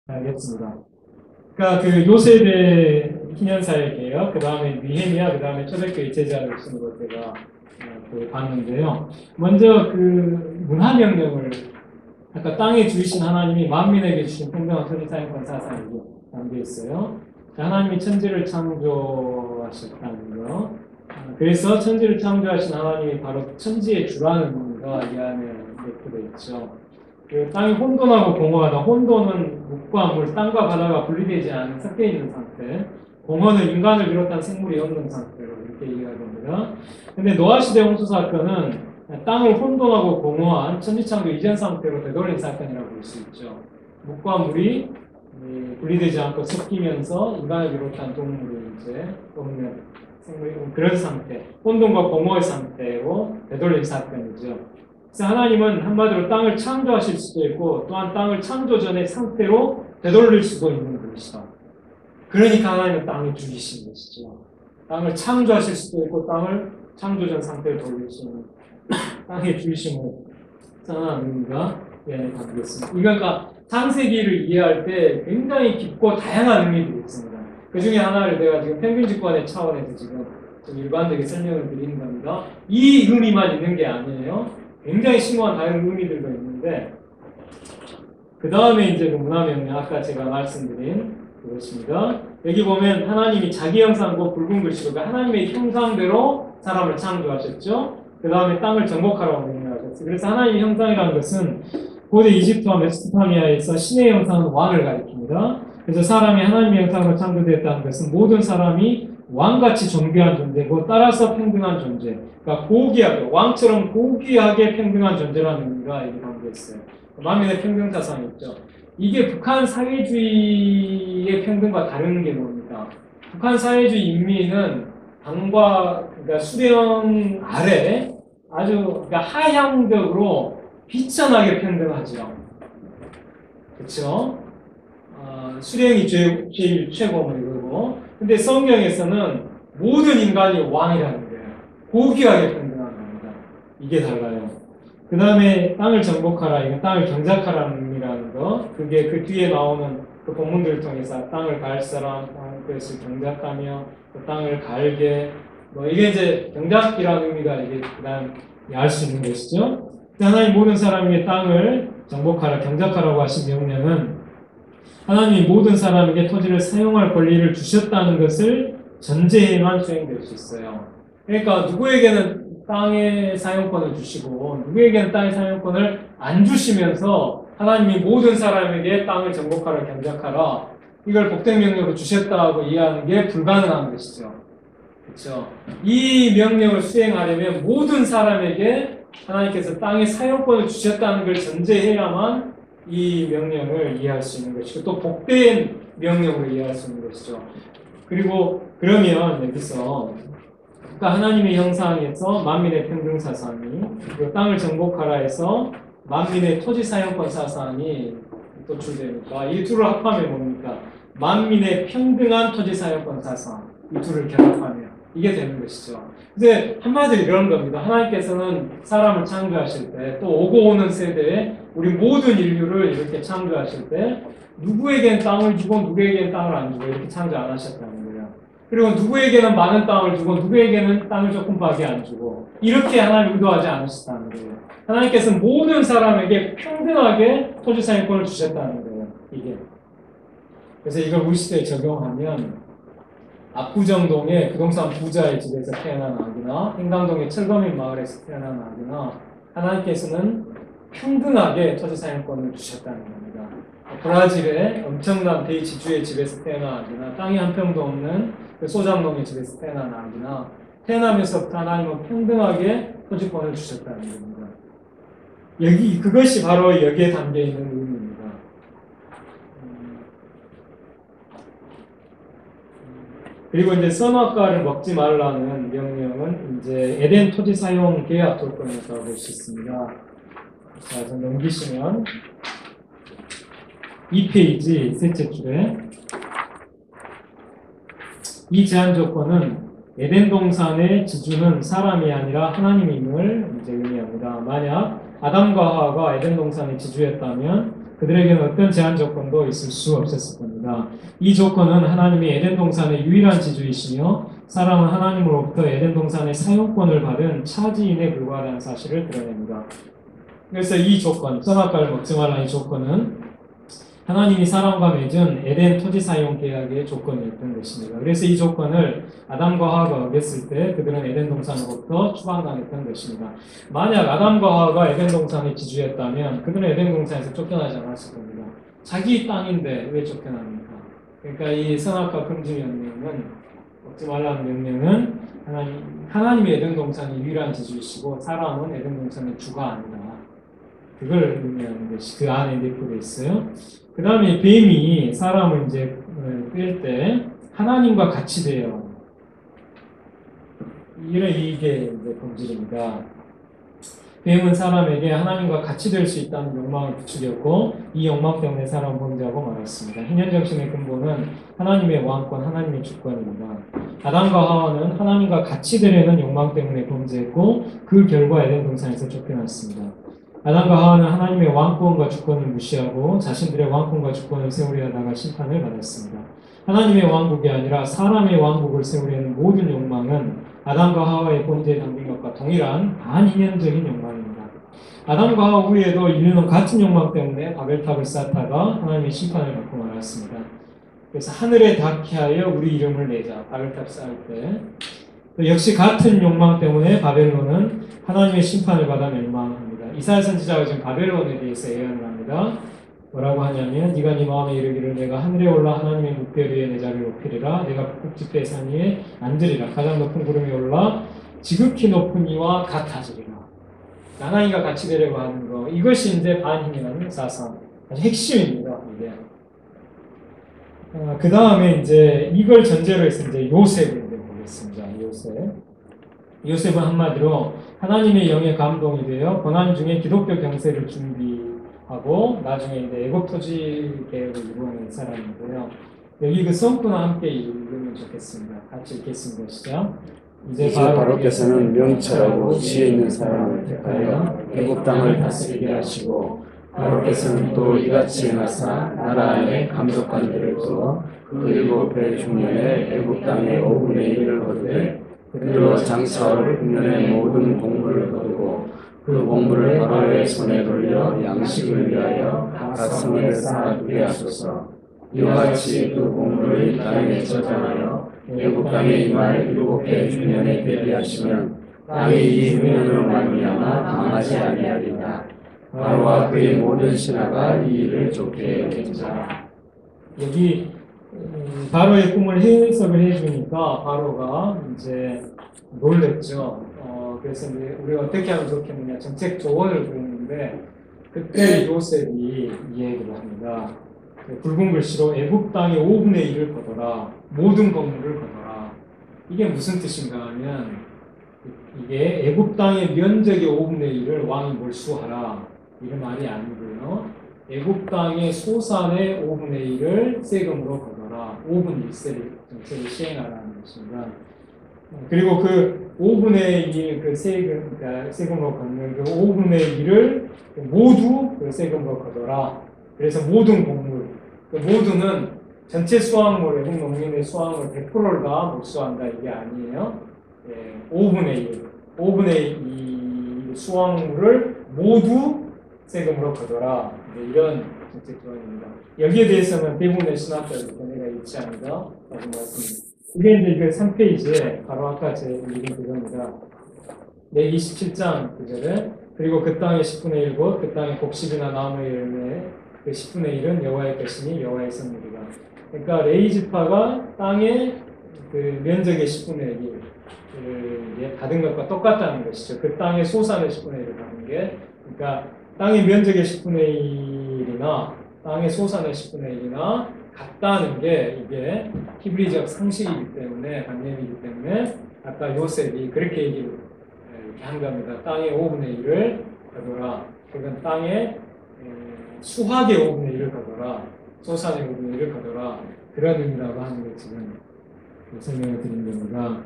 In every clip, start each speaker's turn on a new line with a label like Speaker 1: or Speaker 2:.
Speaker 1: 알겠습니다. 그러니까 그 요세대 기념사역이에요. 그 다음에 느헤미야, 그 다음에 초대교회 제자를 쓰는 것 제가 봤는데요. 먼저 그 문화명령을 아까 땅에 주신 하나님이 만민에게 주신 평등한 토지사용권 사상이고 담겨 있어요. 하나님이 천지를 창조하셨다는 거. 그래서 천지를 창조하신 하나님이 바로 천지의 주라는 의미가 이 안에 내포되어 있죠. 그 땅이 혼돈하고 공허하다. 혼돈은 물과 물, 땅과 바다가 분리되지 않은 섞여 있는 상태. 공허는 인간을 비롯한 생물이 없는 상태로 이렇게 이해가 됩니다. 근데 노아 시대 홍수 사건은 땅을 혼돈하고 공허한 천지창조 이전 상태로 되돌린 사건이라고 볼 수 있죠. 물과 물이 분리되지 않고 섞이면서 인간을 비롯한 동물이 이제 없는 생물이 그런 상태, 혼돈과 공허의 상태로 되돌린 사건이죠. 그래서 하나님은 한마디로 땅을 창조하실 수도 있고 또한 땅을 창조 전의 상태로 되돌릴 수도 있는 것이다. 그러니까 하나님은 땅을 주이신 것이죠. 땅을 창조하실 수도 있고 땅을 창조 전 상태로 돌릴 수 있는 땅의 주이심을 선언하는 의미가 담겨 있습니다. 그러니까 창세기를 이해할 때 굉장히 깊고 다양한 의미들이 있습니다. 그 중에 하나를 내가 지금 평균직관의 차원에서 지금 좀 일반적인 설명을 드리는 겁니다. 이 의미만 있는 게 아니에요. 굉장히 심오한 다른 의미들도 있는데 그 다음에 이제 그 문화명령 아까 제가 말씀드린 그것입니다. 여기 보면 하나님이 자기 형상과 붉은 글씨로 그러니까 하나님의 형상대로 사람을 창조하셨죠. 그 다음에 땅을 정복하라고 명령하셨어요. 그래서 하나님의 형상이라는 것은 고대 이집트와 메소포타미아에서 신의 형상은 왕을 가리킵니다. 그래서 사람이 하나님의 형상으로 창조되었다는 것은 모든 사람이 왕같이 존귀한 존재고 따라서 평등한 존재. 그러니까 고귀하게, 왕처럼 고귀하게 평등한 존재라는 의미가 여기 담겨 있어요. 만민의 평등 사상이 있죠. 이게 북한 사회주의의 평등과 다른 게 뭡니까? 북한 사회주의 인민은 당과 그러니까 수령 아래 아주 그러니까 하향적으로 비천하게 평등하죠. 그렇죠? 수령이 제일 최고이고, 근데 성경에서는 모든 인간이 왕이라는 거예요. 고귀하게 평등한 겁니다. 이게 달라요. 그 다음에 땅을 정복하라, 이건 땅을 경작하라는 의미라는 거. 그게 그 뒤에 나오는 그 본문들을 통해서 땅을 갈 사람, 그것을 경작하며 그 땅을 갈게, 뭐 이게 이제 경작이라는 의미가 이게 그다음 알 수 있는 것이죠. 하나님 모든 사람에게 땅을 정복하라, 경작하라고 하신 명령은 하나님이 모든 사람에게 토지를 사용할 권리를 주셨다는 것을 전제해만 수행될 수 있어요. 그러니까 누구에게는 땅의 사용권을 주시고 누구에게는 땅의 사용권을 안 주시면서 하나님이 모든 사람에게 땅을 정복하라, 경작하라 이걸 복된 명령으로 주셨다고 이해하는 게 불가능한 것이죠. 그렇죠? 이 명령을 수행하려면 모든 사람에게 하나님께서 땅의 사용권을 주셨다는 걸 전제해야만 이 명령을 이해할 수 있는 것이고 또 복된 명령으로 이해할 수 있는 것이죠. 그리고 그러면 여기서 그러니까 하나님의 형상에서 만민의 평등 사상이 그리고 땅을 정복하라 해서 만민의 토지 사용권 사상이 도출되니까 이 둘을 합하면 뭡니까? 만민의 평등한 토지 사용권 사상 이 둘을 결합하면 이게 되는 것이죠. 근데 한마디로 이런 겁니다. 하나님께서는 사람을 창조하실 때 또 오고 오는 세대에 우리 모든 인류를 이렇게 창조하실 때 누구에겐 땅을 주고 누구에겐 땅을 안 주고 이렇게 창조 안 하셨다는 거예요. 그리고 누구에게는 많은 땅을 주고 누구에게는 땅을 조금밖에 안 주고 이렇게 하나님 의도하지 않으셨다는 거예요. 하나님께서는 모든 사람에게 평등하게 토지 사용권을 주셨다는 거예요. 이게. 그래서 이걸 우리 시대에 적용하면 압구정동의 부동산 부자의 집에서 태어난 아기나 행당동의 철거민 마을에서 태어난 아기나 하나님께서는 평등하게 토지 사용권을 주셨다는 겁니다. 브라질의 엄청난 대지주의 집에서 태어난 아기나 땅이 한 평도 없는 그 소장농의 집에서 태어난 아기나 태어나면서부터 하나님은 평등하게 토지권을 주셨다는 겁니다. 그것이 바로 여기에 담겨 있는 의미입니다. 그리고 이제 선악과를 먹지 말라는 명령은 이제 에덴 토지 사용 계약 조건이라고 볼 수 있습니다. 자, 좀 넘기시면 2페이지 셋째 줄에 이 제한 조건은 에덴 동산의 지주는 사람이 아니라 하나님임을 이제 의미합니다. 만약 아담과 하와가 에덴 동산의 지주였다면 그들에게는 어떤 제한 조건도 있을 수 없었을 겁니다. 이 조건은 하나님이 에덴 동산의 유일한 지주이시며 사람은 하나님으로부터 에덴 동산의 사용권을 받은 차지인에 불과하다는 사실을 드러냅니다. 그래서 이 조건, 선악과를 먹지 말라는 이 조건은 하나님이 사람과 맺은 에덴 토지 사용 계약의 조건이었던 것입니다. 그래서 이 조건을 아담과 하와가 어겼을 때 그들은 에덴 동산으로부터 추방당했던 것입니다. 만약 아담과 하와가 에덴 동산의 지주였다면 그들은 에덴 동산에서 쫓겨나지 않았을 겁니다. 자기 땅인데 왜 쫓겨납니까? 그러니까 이 선악과 금지 명령은, 먹지 말라는 명령은 하나님이 에덴 동산의 유일한 지주이시고 사람은 에덴 동산의 주가 아니다. 그걸 의미하는 것이 그 안에 내포되어 있어요. 그 다음에 뱀이 사람을 이제 뺄 때 하나님과 같이 돼요. 이게 이제 본질입니다. 뱀은 사람에게 하나님과 같이 될 수 있다는 욕망을 부추겼고 이 욕망 때문에 사람은 범죄하고 말았습니다. 희년정신의 근본은 하나님의 왕권, 하나님의 주권입니다. 아담과 하와는 하나님과 같이 되려는 욕망 때문에 범죄했고 그 결과 에덴 동산에서 쫓겨났습니다. 아담과 하와는 하나님의 왕권과 주권을 무시하고 자신들의 왕권과 주권을 세우려 하다가 심판을 받았습니다. 하나님의 왕국이 아니라 사람의 왕국을 세우려는 모든 욕망은 아담과 하와의 본질에 담긴 것과 동일한 반인연적인 욕망입니다. 아담과 하와 후에도 인류는 같은 욕망 때문에 바벨탑을 쌓다가 하나님의 심판을 받고 말았습니다. 그래서 하늘에 닿게 하여 우리 이름을 내자. 바벨탑 쌓을 때 역시 같은 욕망 때문에 바벨론은 하나님의 심판을 받아 멸망합니다. 이사야 선지자가 지금 바벨론에 대해서 예언을 합니다. 뭐라고 하냐면 네가 네 마음에 이르기를 내가 하늘에 올라 하나님의 묵별 위에 내 자리를 높이리라. 내가 북극지폐 산 위에 앉으리라. 가장 높은 구름이 올라 지극히 높은 이와 같아지리라. 나나이가 같이 되려고 하는 거, 이것이 이제 반인이라는 사상, 아주 핵심입니다. 이게. 그 다음에 이제 이걸 전제로 해서 이제 요셉을 보겠습니다. 요셉은 한마디로 하나님의 영에 감동이 되어 고난 중에 기독교 경세를 준비하고 나중에 이제 애국 토지 계획을 이루어낸 사람인데요. 여기 그 성구나 함께 읽으면 좋겠습니다. 같이 읽겠습니다. 시작.
Speaker 2: 이제 바로께서는 명철하고 지혜 있는 사람을 택하여 애국 땅을 다스리게 하시고 바로께서는 또 이같이 행하사 나라 안에 감독관들을 두어 그 7배 중년에 애국 땅의 5분의 1을 거두되 그들로 장사할 국면의 모든 공물을 거두고 그 공물을 바로의 손에 돌려 양식을 위하여 각 성에 쌓아두게 하소서. 이와 같이 그 공물을 땅에 저장하여 애국 땅에 임할 7배 중년에 대비하시면 땅이 이 흉년으로 말미암아 망하지 아니하리라. 바로와 그의 모든 신하가 이 일을 좋게 여긴지라.
Speaker 1: 여기 바로의 꿈을 해석을 해주니까 바로가 이제 놀랬죠. 그래서 이제 우리가 어떻게 하면 좋겠느냐 정책 조언을 구했는데 그때 요셉이 이 얘기를 합니다. 붉은 글씨로 애굽 땅의 5분의 1을 거둬라. 모든 건물을 거둬라. 이게 무슨 뜻인가 하면 이게 애굽 땅의 면적의 5분의 1을 왕이 몰수하라. 이런 말이 아니고요. 애굽 땅의 소산의 5분의 1을 세금으로 거둬라. 5분 1세를 정책을 시행하라는 것입니다. 그리고 그 5분의 1 그 세금으로 걷는 그 5분의 1을 모두 그 세금으로 거둬라. 그래서 모든 곡물, 그 모두는 전체 수확물, 애국 농민의 수확물 100%를 다 몰수한다 이게 아니에요. 5분의 2 수확물을 모두 세금으로 거둬라. 이런 정책 조언입니다. 여기에 대해서는 대부분의 신학자들 견해가 일치합니다. 라고 말씀드립니다. 이게 이제 3페이지에 바로 아까 제 읽은 그겁니다. 레기 17장 9절에 그리고 그 땅의 10분의 1 곧 그 땅의 곡식이나 나무의 열매 그 10분의 1은 여호와의 것이니 여호와의 선물이다. 그러니까 레위 지파가 땅의 그 면적의 10분의 1을 받은 것과 똑같다는 것이죠. 그 땅의 소산의 10분의 1을 받은 게, 그러니까 땅의 면적의 10분의 1이나 땅의 소산의 10분의 1이나 같다는 게 이게 히브리적 상식이기 때문에, 관념이기 때문에 아까 요셉이 그렇게 얘기를 한 겁니다. 땅의 5분의 1을 거둬라. 그건 땅의 수확의 5분의 1을 거둬라. 소산의 5분의 1을 거둬라. 그런 의미라고 하는 걸 지금 설명을 드린 겁니다.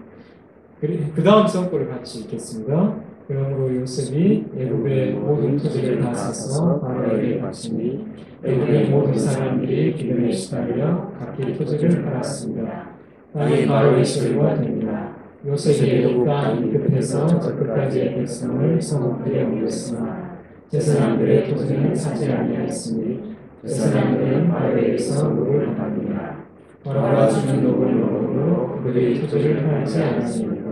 Speaker 1: 그 다음 성구를 같이 읽겠습니다. 그러므로 요셉이 애굽의 모든 토지를 다 사서 바로에게 바치니 애굽의 모든 사람들이 기름에 시달려 각기 토지를 팔았습니다. 땅이 바로의 소유가 됩니다. 요셉이 애굽 땅 끝에서 저 끝까지의 백성을 성읍들에 옮겼으나 제 사람들의 토지는 사지 아니하였으니 제 사람들은 바로에게서 녹을 받았느니라. 바로가 주는 녹을 먹으므로 그들이 토지를 팔지 않았으니라.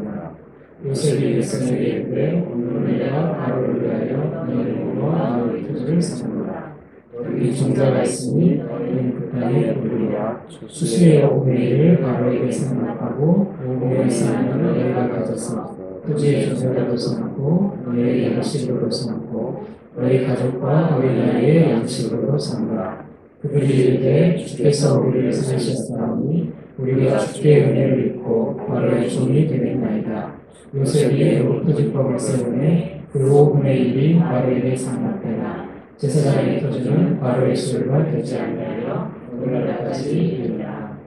Speaker 1: 요셉이 백성에게 이르되 오늘 내가 바로를 위하여 너희를 모아 너희 토지를 샀노라. 여기 종자가 있으니 너희는 그 땅에 우리와 수수의 5분의 1을 바로에게 상납하고 5분의 3은 너희가 가져서 토지의 종자로 삼고 너희의 양식으로 삼고 너희 가족과 너희 나라의 양식으로 삼노라. 그들이 이르되 주께서 우리를 살리셨사오니 우리가 주께 은혜를 입고 바로의 종이 되겠나이다. 요셉이 애굽 토지법을 세우매 그 5분의 1이 바로에게 상납되나 제사장의 토지는 바로의 소유가 되지 아니하여 오늘날까지 이르니라.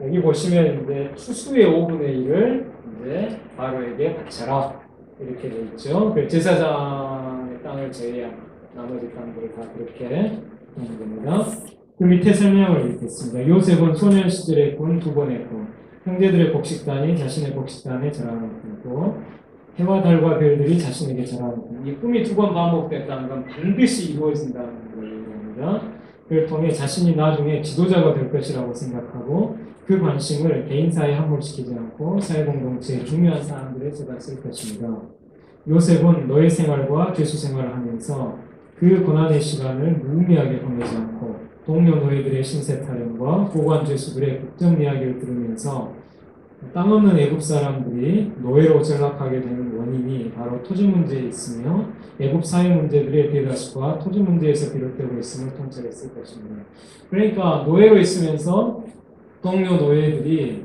Speaker 1: 여기 보시면 이제 추수의 5분의 1을 이제 바로에게 바쳐라 이렇게 되어 있죠. 그 제사장의 땅을 제외한 나머지 땅들을 다 그렇게 하는 겁니다. 그 밑에 설명을 읽겠습니다. 요셉은 소년 시절에 꾼 두 번의 꿈, 형제들의 곡식단이 자신의 곡식단에 절하는 꿈이고 해와 달과 별들이 자신에게 절하는 꿈. 이 꿈이 두 번 반복됐다는 건 반드시 이루어진다는 겁니다. 그를 통해 자신이 나중에 지도자가 될 것이라고 생각하고 그 관심을 개인사에 함몰시키지 않고 사회공동체의 중요한 사안들에서다 쓸 것입니다. 요셉은 노예 생활과 죄수 생활을 하면서 그 고난의 시간을 무의미하게 보내지 않고 동료 노예들의 신세 타령과 고관 죄수들의 국정 이야기를 들으면서 땅 없는 애굽 사람들이 노예로 전락하게 되는 원인이 바로 토지 문제에 있으며 애굽 사회 문제들의 대다수가 토지 문제에서 비롯되고 있음을 통찰했을 것입니다. 그러니까 노예로 있으면서 동료 노예들이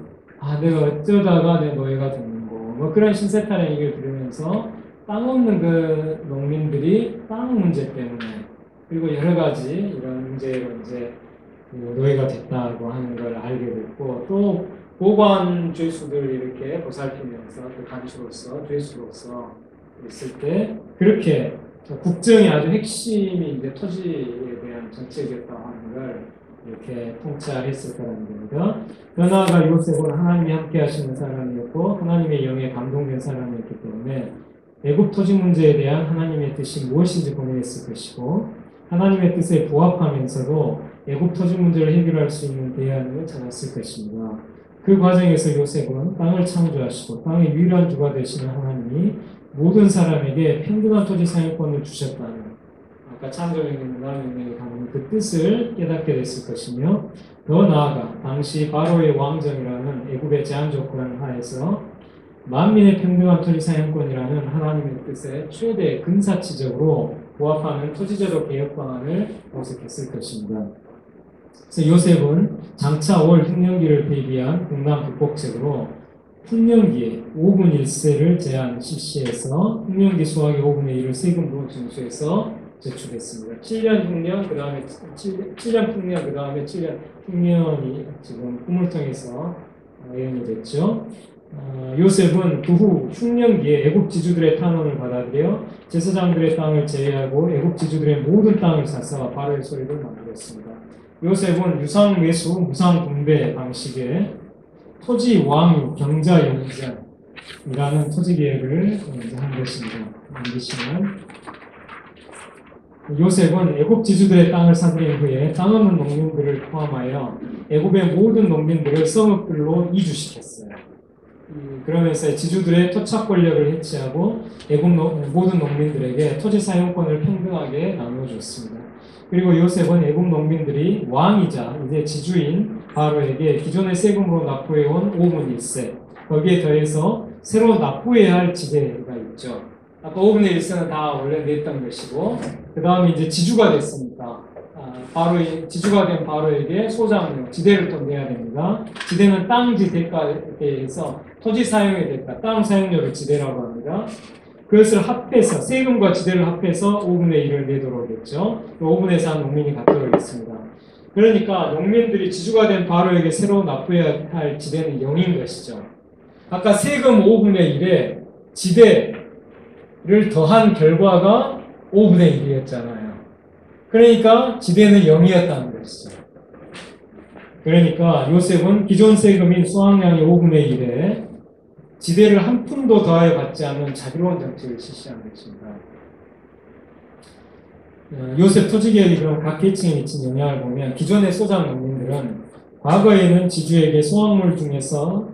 Speaker 1: 내가 어쩌다가 내 노예가 됐는고 뭐 그런 신세 타령 얘기를 들으면서 땅 없는 그 농민들이 땅 문제 때문에 그리고 여러 가지 이런 문제로 이제 노예가 됐다고 하는 걸 알게 됐고 또 고관 죄수들 이렇게 보살피면서 그 간수로서 죄수로서 있을 때 그렇게 국정의 아주 핵심이 이제 토지에 대한 정책이었다고 하는 걸 이렇게 통찰했을 거라는 겁니다. 그러나가 요셉은 하나님이 함께 하시는 사람이었고 하나님의 영에 감동된 사람이었기 때문에 애굽 토지 문제에 대한 하나님의 뜻이 무엇인지 고민했을 것이고 하나님의 뜻에 부합하면서도 애굽 토지 문제를 해결할 수 있는 대안을 찾았을 것입니다. 그 과정에서 요셉은 땅을 창조하시고 땅의 유일한 주가 되시는 하나님이 모든 사람에게 평등한 토지 사용권을 주셨다는 아까 창조명령과 명령에 담은 그 뜻을 깨닫게 됐을 것이며 더 나아가 당시 바로의 왕정이라는 애굽의 제한 조건 하에서 만민의 평등한 토지 사용권이라는 하나님의 뜻에 최대 근사치적으로 부합하는 토지제도 개혁 방안을 모색했을 것입니다. 그래서 요셉은 장차 올 흉년기를 대비한 국난 극복책으로 흉년기에 5분 1세를 제한 실시해서 흉년기 수확의 5분의 1을 세금으로 징수해서 제출했습니다. 7년 흉년, 그 다음에 7년 풍년, 그 다음에 7년 흉년이 지금 꿈을 통해서 예언이 됐죠. 요셉은 그 후 흉년기에 애굽 지주들의 탄원을 받아들여 제사장들의 땅을 제외하고 애굽 지주들의 모든 땅을 사서 바로의 소유를 만들었습니다. 요셉은 유상 매수, 무상 분배 방식의 토지 왕유 경자 영전이라는 토지 계획을 한 것입니다. 만드시면 요셉은 애굽 지주들의 땅을 사들인 후에 땅 없는 농민들을 포함하여 애굽의 모든 농민들을 성읍들로 이주시켰어요. 그러면서 지주들의 토착 권력을 해치하고 애굽 모든 농민들에게 토지 사용권을 평등하게 나누어줬습니다. 그리고 요셉은 애굽 농민들이 왕이자 이제 지주인 바로에게 기존의 세금으로 납부해온 5분 1세 거기에 더해서 새로 납부해야 할 지대가 있죠. 아까 5분의 1세는 다 원래 냈던 것이고 그 다음에 이제 지주가 됐으니까 지주가 된 바로에게 소장료, 지대를 또 내야 됩니다. 지대는 땅지 대가에 대해서 토지 사용의 대가, 땅 사용료를 지대라고 합니다. 그것을 합해서 세금과 지대를 합해서 5분의 1을 내도록 했죠. 5분의 4 농민이 갖도록 했습니다. 그러니까 농민들이 지주가 된 바로에게 새로 납부해야 할 지대는 0인 것이죠. 아까 세금 5분의 1에 지대를 더한 결과가 5분의 1이었잖아요. 그러니까 지대는 0이었다는 것이죠. 그러니까 요셉은 기존 세금인 수확량의 5분의 1에 지대를 한 푼도 더하여 받지 않는 자비로운 정책을 실시한 것입니다. 요셉 토지개혁이 그럼 각 계층에 미친 영향을 보면 기존의 소작 농민들은 과거에는 지주에게 수확물 중에서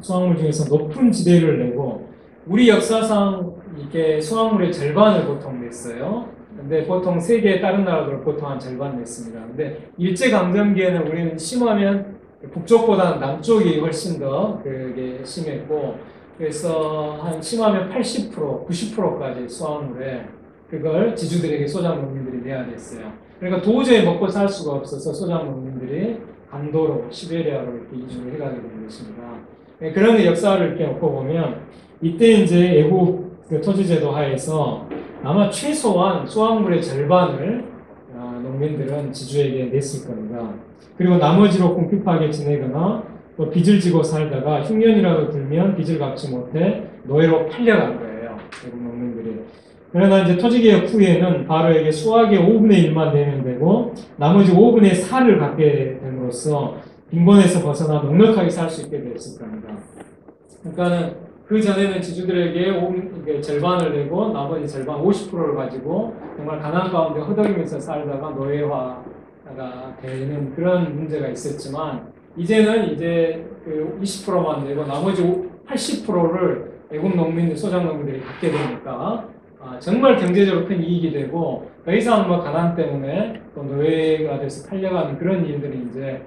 Speaker 1: 높은 지대를 내고 우리 역사상 이게 수확물의 절반을 보통 냈어요. 근데 보통 세계의 다른 나라들 보통 한 절반 냈습니다. 근데 일제강점기에는 우리는 심하면 북쪽보다는 남쪽이 훨씬 더 그게 심했고 그래서 한 심하면 80%, 90%까지 수확물에 그걸 지주들에게 소작농민들이 내야 됐어요. 그러니까 도저히 먹고 살 수가 없어서 소작농민들이 간도로 시베리아로 이렇게 이주를 해가게 된 것입니다. 그런 역사를 이렇게 놓고 보면 이때 이제 애국 토지제도 하에서 아마 최소한 수확물의 절반을 농민들은 지주에게 냈을 겁니다. 그리고 나머지로 궁핍하게 지내거나 또 빚을 지고 살다가 흉년이라도 들면 빚을 갚지 못해 노예로 팔려간 거예요. 애국 농민들이. 그러나 이제 토지개혁 후에는 바로에게 수확의 5분의 1만 내면 되고 나머지 5분의 4를 갖게 됨으로써 빈곤에서 벗어나 넉넉하게 살 수 있게 되었을 겁니다. 그러니까는 그 전에는 지주들에게 절반을 내고 나머지 절반 50%를 가지고 정말 가난 가운데 허덕이면서 살다가 노예화가 되는 그런 문제가 있었지만 이제는 이제 그 20%만 내고 나머지 80%를 애국 농민들, 소작 농민들이 갖게 되니까 정말 경제적으로 큰 이익이 되고 더 이상 뭐 가난 때문에 또 노예가 돼서 팔려가는 그런 일들이 이제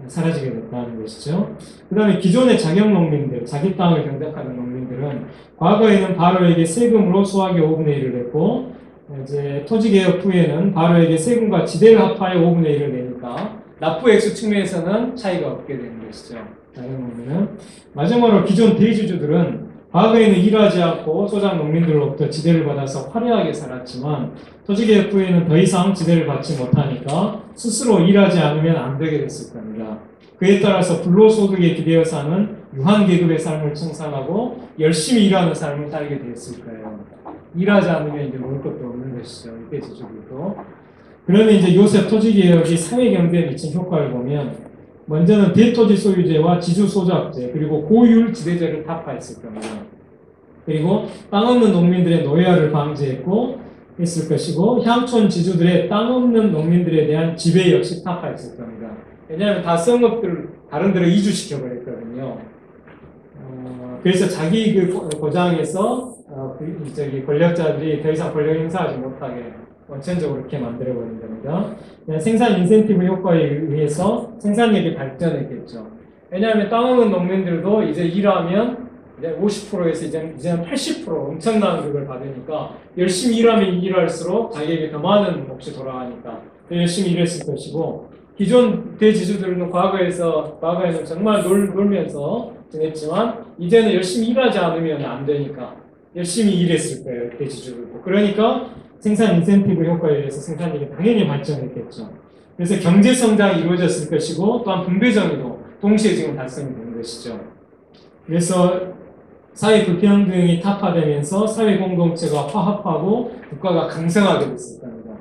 Speaker 1: 사라지게 됐다는 것이죠. 그 다음에 기존의 자격 농민들, 자기 땅을 경작하는 농민들은 과거에는 바로에게 세금으로 수확의 5분의 1을 냈고 이제 토지개혁 후에는 바로에게 세금과 지대를 합하여 5분의 1을 내니까 납부 액수 측면에서는 차이가 없게 되는 것이죠. 자격 농민은. 마지막으로 기존 대주주들은 과거에는 일하지 않고 소작 농민들로부터 지대를 받아서 화려하게 살았지만 토지개혁 후에는 더 이상 지대를 받지 못하니까 스스로 일하지 않으면 안 되게 됐을 겁니다. 그에 따라서 불로소득에 기대어 사는 유한계급의 삶을 청산하고 열심히 일하는 삶을 살게 되었을 거예요. 일하지 않으면 이제 먹을 것도 없는 것이죠. 이때 지주들도. 그러면 이제 요셉 토지개혁이 사회경제에 미친 효과를 보면 먼저는 대토지 소유제와 지주소작제 그리고 고율 지대제를 타파했을 겁니다. 그리고 땅 없는 농민들의 노예화를 방지했고 했을 것이고 향촌 지주들의 땅 없는 농민들에 대한 지배 역시 타파했을 겁니다. 왜냐하면 다 성읍들 다른 데로 이주시켜 버렸거든요. 그래서 자기 그 고장에서 권력자들이 더 이상 권력 행사하지 못하게 원천적으로 그렇게 만들어 버린 겁니다. 생산 인센티브 효과에 의해서 생산력이 발전했겠죠. 왜냐하면 땅 없는 농민들도 이제 일하면 이제 50%에서 이제는 80% 엄청난 그걸 받으니까 열심히 일하면 일할수록 자기에게 더 많은 몫이 돌아가니까 열심히 일했을 것이고 기존 대지주들은 과거에는 정말 놀면서 지냈지만 이제는 열심히 일하지 않으면 안 되니까 열심히 일했을 거예요. 대지주들도. 그러니까 생산 인센티브 효과에 의해서 생산력이 당연히 발전했겠죠. 그래서 경제 성장이 이루어졌을 것이고 또한 분배 정의도 동시에 지금 달성이 되는 것이죠. 그래서 사회 불평등이 타파되면서 사회 공동체가 화합하고 국가가 강성하게 됐을 겁니다.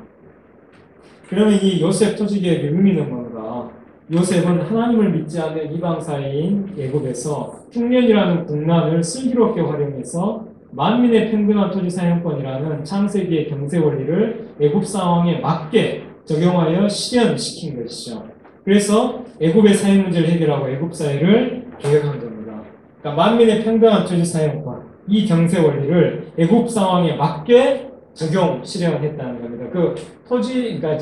Speaker 1: 그러면 이 요셉 토지개혁의 의미는 뭔가? 요셉은 하나님을 믿지 않는 이방 사회인 애굽에서 흉년이라는 국난을 슬기롭게 활용해서 만민의 평등한 토지 사용권이라는 창세기의 경제 원리를 애굽 상황에 맞게 적용하여 실현시킨 것이죠. 그래서 애굽의 사회 문제를 해결하고 애굽 사회를 개혁한 겁니다. 그러니까 만민의 평등한 토지 사용권 이 경제 원리를 애굽 상황에 맞게 적용 실현했다는 겁니다. 그 토지 그러니까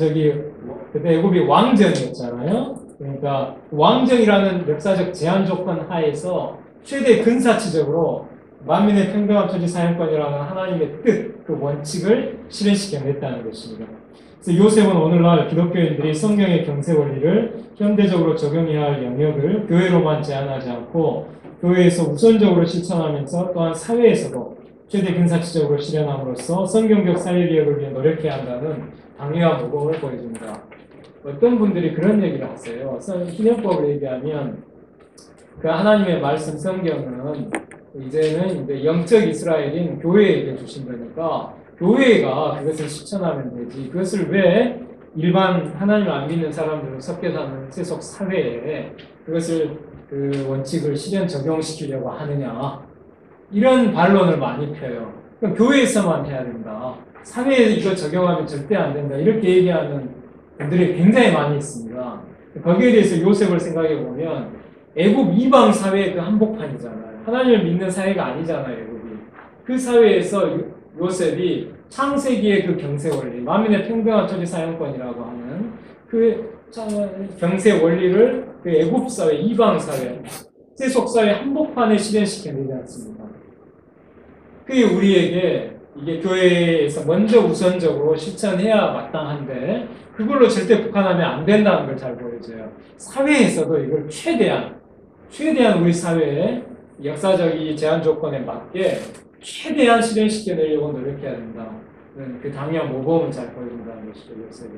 Speaker 1: 그때 애굽이 왕정이었잖아요. 그러니까 왕정이라는 역사적 제한 조건 하에서 최대 근사치적으로 만민의 평등한 토지 사용권이라는 하나님의 뜻, 그 원칙을 실현시켜냈다는 것입니다. 그래서 요셉은 오늘날 기독교인들이 성경의 경세 원리를 현대적으로 적용해야 할 영역을 교회로만 제한하지 않고 교회에서 우선적으로 실천하면서 또한 사회에서도 최대 근사치적으로 실현함으로써 성경적 사회개혁을 위해 노력해야 한다는 당위와 모범을 보여줍니다. 어떤 분들이 그런 얘기를 하세요. 신약법을 얘기하면 그 하나님의 말씀 성경은 이제는 이제 영적 이스라엘인 교회에게 주신 거니까 교회가 그것을 실천하면 되지. 그것을 왜 일반 하나님을 안 믿는 사람들은 섞여 사는 세속 사회에 그것을 그 원칙을 실현 적용시키려고 하느냐. 이런 반론을 많이 펴요. 그럼 교회에서만 해야 된다. 사회에 이거 적용하면 절대 안 된다. 이렇게 얘기하는 분들이 굉장히 많이 있습니다. 거기에 대해서 요셉을 생각해 보면 애굽 이방 사회의 그 한복판이잖아요. 하나님을 믿는 사회가 아니잖아요, 애굽이. 그 사회에서 요셉이 창세기의 그 경세 원리, 만민의 평등한 토지 사용권이라고 하는 그 경세 원리를 그 애굽 사회, 이방 사회, 세속 사회 한복판에 실현시켜내지 않습니까? 그게 우리에게 이게 교회에서 먼저 우선적으로 실천해야 마땅한데 그걸로 절대 국한하면 안 된다는 걸 잘 보여줘요. 사회에서도 이걸 최대한 우리 사회의 역사적인 제한 조건에 맞게 최대한 실현시켜내려고 노력해야 된다. 그 당연 모범을 잘 보여준다는 것이죠, 요셉이.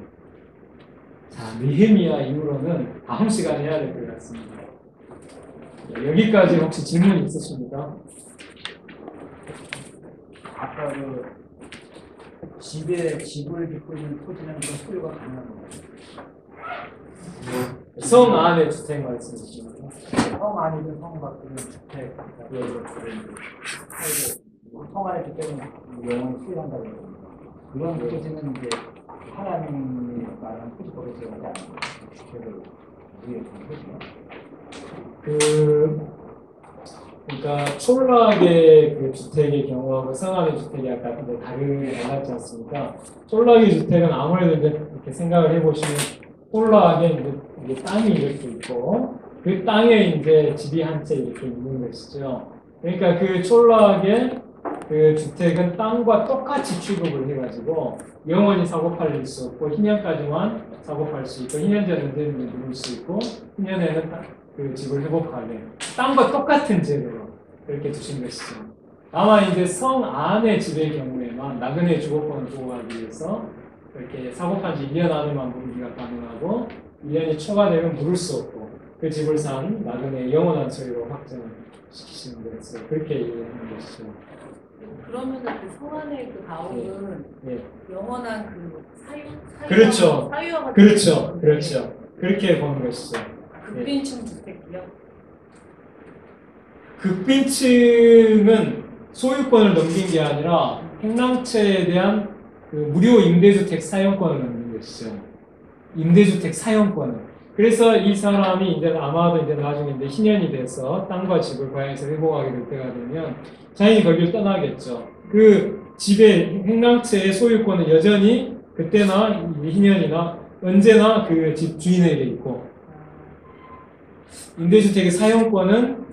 Speaker 1: 자, 느헤미야 이후로는 다음 시간에 해야 될 것 같습니다. 여기까지 혹시 질문 있으십니까?
Speaker 3: 아까 그 집을 짓고 있는 토지는 그 소유가 가능한 건가요?
Speaker 1: 성 안에 주택 말씀이십니까?
Speaker 3: 성 안이든 성 밖이든 주택 성 안의 주택은 영원히 소유한다고 합니다. 그런 토지는 이제 하나님이 말하는 토지법에 들어가지 않는 주택을 위해 두는 거죠.
Speaker 1: 그러니까 촌락의 그 주택의 경우하고 성안의 주택이 아까 달랐지 않습니까? 촌락의 주택은 아무래도 이제 이렇게 생각을 해보시면 촌락에 이제 땅이 이렇게 있고 그 땅에 이제 집이 한 채 이렇게 있는 것이죠. 그러니까 그 촌락의 그 주택은 땅과 똑같이 취급을 해가지고 영원히 사고 팔릴 수 없고 희년까지만 사고 팔 수 있고 희년전 언제든지 누릴 수 있고 희년에는 그 집을 회복하게 땅과 똑같은 제도로 그렇게 두신 것이죠. 다만 이제 성 안의 집의 경우에만 나그네 주거권을 보호하기 위해서 이렇게 사고판 지 1년 안에만 물기가 가능하고 1년이 초과되면 물을 수 없고 그 집을 산 나그네의 영원한 소유로 확정을 시키시는 것을 그렇게 얘기하는 것이죠.
Speaker 4: 그러면은 그 성안의 그 가옥은
Speaker 1: 예.
Speaker 4: 영원한 그
Speaker 1: 그렇죠.
Speaker 4: 사유화가
Speaker 1: 그렇죠. 그렇게 보는 것이죠.
Speaker 4: 극빈층 주택이요?
Speaker 1: 극빈층은 소유권을 넘긴 게 아니라 행랑채에 대한 그 무료 임대주택 사용권을 넘긴 것이죠. 임대주택 사용권을. 그래서 이 사람이 이제 아마도 이제 나중에 이제 희년이 돼서 땅과 집을 고향에서 회복하게 될 때가 되면 자연히 거기를 떠나겠죠. 그 집의 행랑채의 소유권은 여전히 그때나 희년이나 언제나 그 집 주인에게 있고 임대주택의 사용권만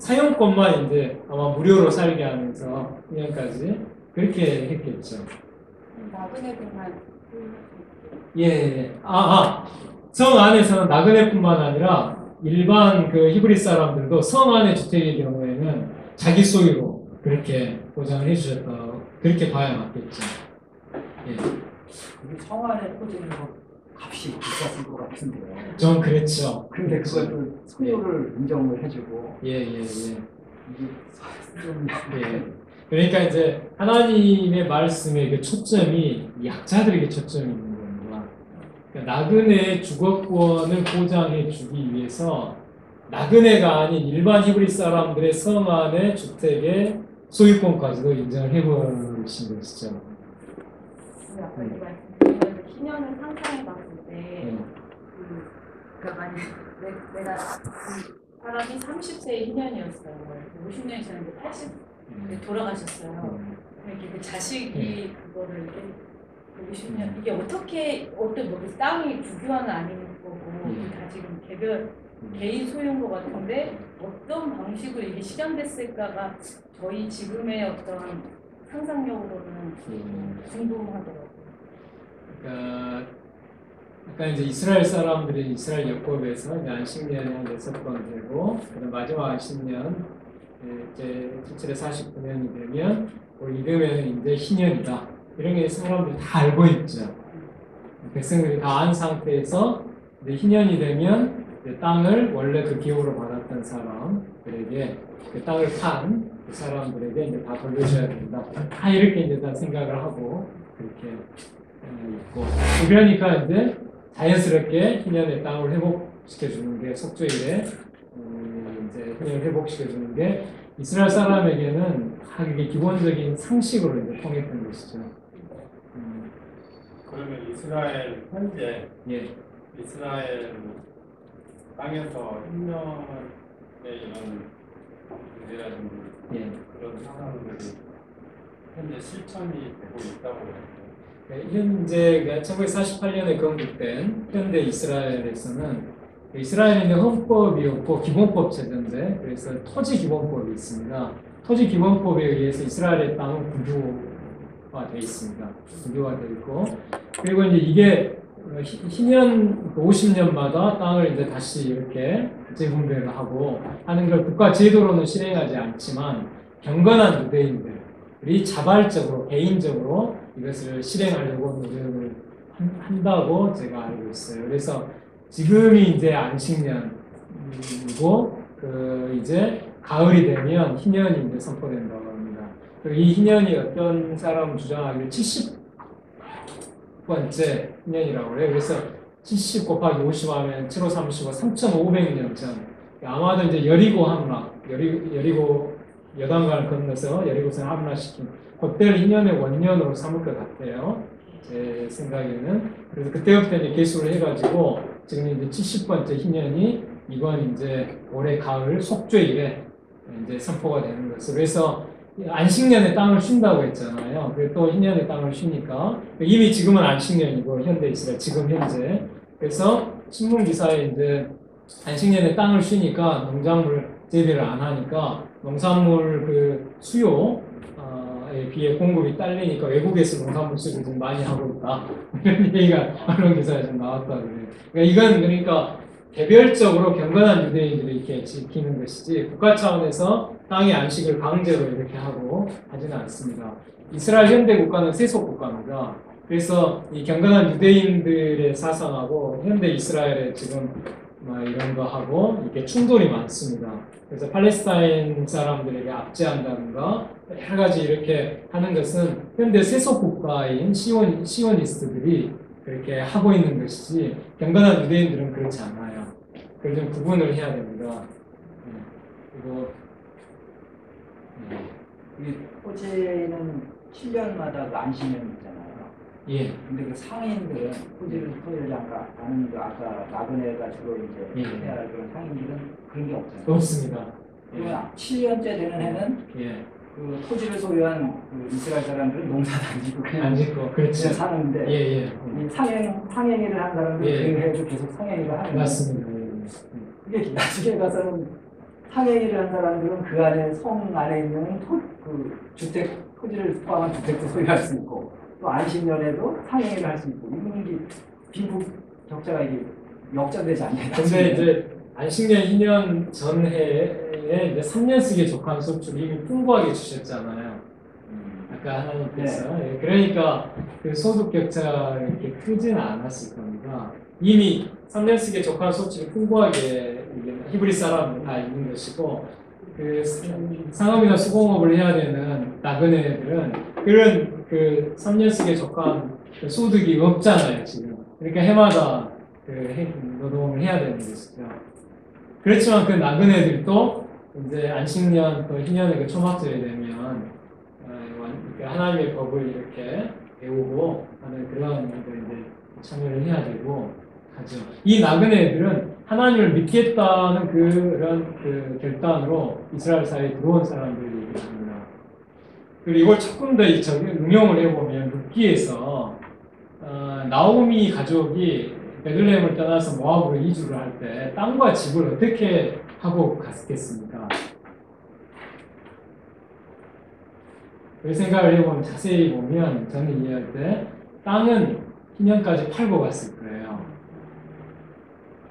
Speaker 1: 이제 아마 무료로 살게 하면서 2년까지 그렇게 했겠죠.
Speaker 4: 나그네들만
Speaker 1: 예. 성 안에서는 나그네뿐만 아니라 일반 그 히브리 사람들도 성 안의 주택의 경우에는 자기 소유로 그렇게 보장을 해주셨다. 그렇게 봐야 맞겠죠. 예.
Speaker 3: 우리 성 안의 토지는 값이 비쌌을 것 같은데요.
Speaker 1: 좀 그렇죠.
Speaker 3: 근데 그것도 소유를 인정을 해주고
Speaker 1: 예.
Speaker 3: 이게 좀
Speaker 1: 그러니까 이제 하나님의 말씀의 그 초점이 약자들에게 초점이 있는 겁니다. 그러니까 나그네의 주거권을 보장해 주기 위해서 나그네가 아닌 일반 히브리 사람들의 성 안의 주택의 소유권까지도 인정을 해버리신 것이죠.
Speaker 4: 아까 이 말씀드린 희년을 상상해봤을 때 그러니까 만약 내가 그 사람이 30세의 희년이었어요. 50년이 지났는데 80에 돌아가셨어요. 이렇게 그 자식이 그거를 이렇게 50년 이게 어떤 뭐 땅이 국유화는 아닌 거고 다 지금 개인 소유인 것 같은데 어떤 방식으로 이게 실현됐을까가 저희 지금의 어떤 상상력으로는 궁금하더라고요.
Speaker 1: 그러니까 이제 이스라엘 사람들이 이스라엘 율법에서 이제 안식년에 6번 되고 그다음 마지막 안식년 이제 17에 49년이 되면 이듬해는 이제 희년이다. 이런 게 사람들이 다 알고 있죠. 백성들이 다 안 상태에서 이제 희년이 되면 이제 땅을 원래 그 기업으로 받았던 사람들에게 그 땅을 판 그 사람들에게 이제 다 돌려줘야 된다. 다 이렇게 이제 다 생각을 하고 그렇게 있고 그러니까 이제 자연스럽게 희년의 땅을 회복시켜주는 게 속죄일에 이제 희년을 회복시켜주는 게 이스라엘 사람에게는 하기 기본적인 상식으로 이제 통했던 것이죠.
Speaker 5: 그러면 이스라엘 현재
Speaker 1: 예.
Speaker 5: 이스라엘 땅에서 희년의 이런 문제라든지
Speaker 1: 예.
Speaker 5: 그런 상황들이 현재 실천이 되고 있다고 해요.
Speaker 1: 현재 1948년에 건국된 현대 이스라엘에서는 이스라엘에는 헌법이 없고 기본법 제도인데 그래서 토지 기본법이 있습니다. 토지 기본법에 의해서 이스라엘의 땅은 구조화되어 있습니다. 구조화되어 있고 그리고 이제 이게 희년 50년마다 땅을 이제 다시 이렇게 재분배를 하고 하는 걸 국가 제도로는 실행하지 않지만 경건한 유대인들이 자발적으로 개인적으로 이것을 실행하려고 노력을 한다고 제가 알고 있어요. 그래서 지금이 이제 안식년이고 이제 가을이 되면 희년이 이제 선포된다고 합니다. 이 희년이 어떤 사람 주장하기를 70번째 희년이라고 해요. 그래서 70 곱하기 50 하면 7, 5, 35, 3,500년 전. 아마도 이제 여리고 함락, 여리고 여단강을 건너서 여리고성을 함락시킨 그때를 희년의 원년으로 삼을 것 같아요. 제 생각에는. 그래서 그때부터 이제 계수를 해가지고 지금 이제 70번째 희년이 이번 이제 올해 가을 속죄일에 이제 선포가 되는 것을. 그래서 안식년에 땅을 쉰다고 했잖아요. 그리고 또 희년에 땅을 쉬니까 이미 지금은 안식년이고 현대 이스라엘 지금 현재. 그래서 신문 기사에 이제 안식년에 땅을 쉬니까 농작물 재배를 안 하니까 농산물 그 수요에 비해 공급이 딸리니까 외국에서 농산물 수입을 좀 많이 하고 있다. 이런 얘기가 언론 기사에 좀 나왔다 그래요. 그러니까 이건 그러니까 개별적으로 경건한 유대인들이 이렇게 지키는 것이지 국가 차원에서 땅의 안식을 강제로 이렇게 하고 하지는 않습니다. 이스라엘 현대 국가는 세속 국가입니다. 그래서 이 경건한 유대인들의 사상하고 현대 이스라엘의 지금 이런 거 하고 이렇게 충돌이 많습니다. 그래서 팔레스타인 사람들에게 압제한다든가 여러 가지 이렇게 하는 것은 현대 세속 국가인 시오니스트들이 그렇게 하고 있는 것이지 경건한 유대인들은 그렇지 않아요. 그걸 좀 구분을 해야 됩니다. 그리고
Speaker 3: 이 토지는 7년마다 그 안식년이잖아요.
Speaker 1: 예.
Speaker 3: 근데 그 상인들은 토지를 토지를 아는 그 아까 나그네 가지고 이제
Speaker 1: 예.
Speaker 3: 해야 할 그런 상인들은 그런 게 없잖아요.
Speaker 1: 없습니다.
Speaker 3: 그러면 7년째 되는 해는
Speaker 1: 예.
Speaker 3: 그 토지를 소유한 그 이스라엘 사람들은 농사도 안 짓고 그냥
Speaker 1: 안 짓고 그렇죠.
Speaker 3: 그냥 사는데
Speaker 1: 예, 예.
Speaker 3: 이 상행일을 한 사람들은
Speaker 1: 예.
Speaker 3: 그 해도 계속 상행일을 하는
Speaker 1: 맞습니다.
Speaker 3: 이게 나중에 가서는 상행일을 한 사람들은 그 안에 성 안에 있는 그 주택 토지를 포함한 주택도 소유할 수 있고 또 안식년에도 상행일을 할 수 있고 이게 빈부 격차가 이게 역전되지 않냐.
Speaker 1: 근데 이제 안식년 2년 전해에 이제 3년씩의 족한 소출을 이미 풍부하게 주셨잖아요. 아까 하나님께서. 예, 그러니까 그 소득 격차가 이렇게 크지는 않았을 겁니다. 이미 3년씩의 족한 소출이 풍부하게 히브리 사람은 다 있는 것이고 그 상업이나 수공업을 해야 되는 나그네들은 그런 그 3년씩의 족한 그 소득이 없잖아요 지금. 그러니까 해마다 그 노동을 해야 되는 것이죠. 그렇지만 그 나그네들도 이제 안식년 또 희년의 그 초막절이 되면 하나님의 법을 이렇게 배우고 하는 그런 것들 이제 참여를 해야 되고 하죠. 이 나그네들은 하나님을 믿겠다는 그런 그 결단으로 이스라엘 사회에 들어온 사람들입니다. 그리고 이걸 조금 더 응용을 해보면 룻기에서 나오미 가족이 베들레헴을 떠나서 모압으로 이주를 할 때 땅과 집을 어떻게 하고 갔겠습니까? 그 생각을 해보면 자세히 보면 저는 이해할 때 땅은 희년까지 팔고 갔을 거예요.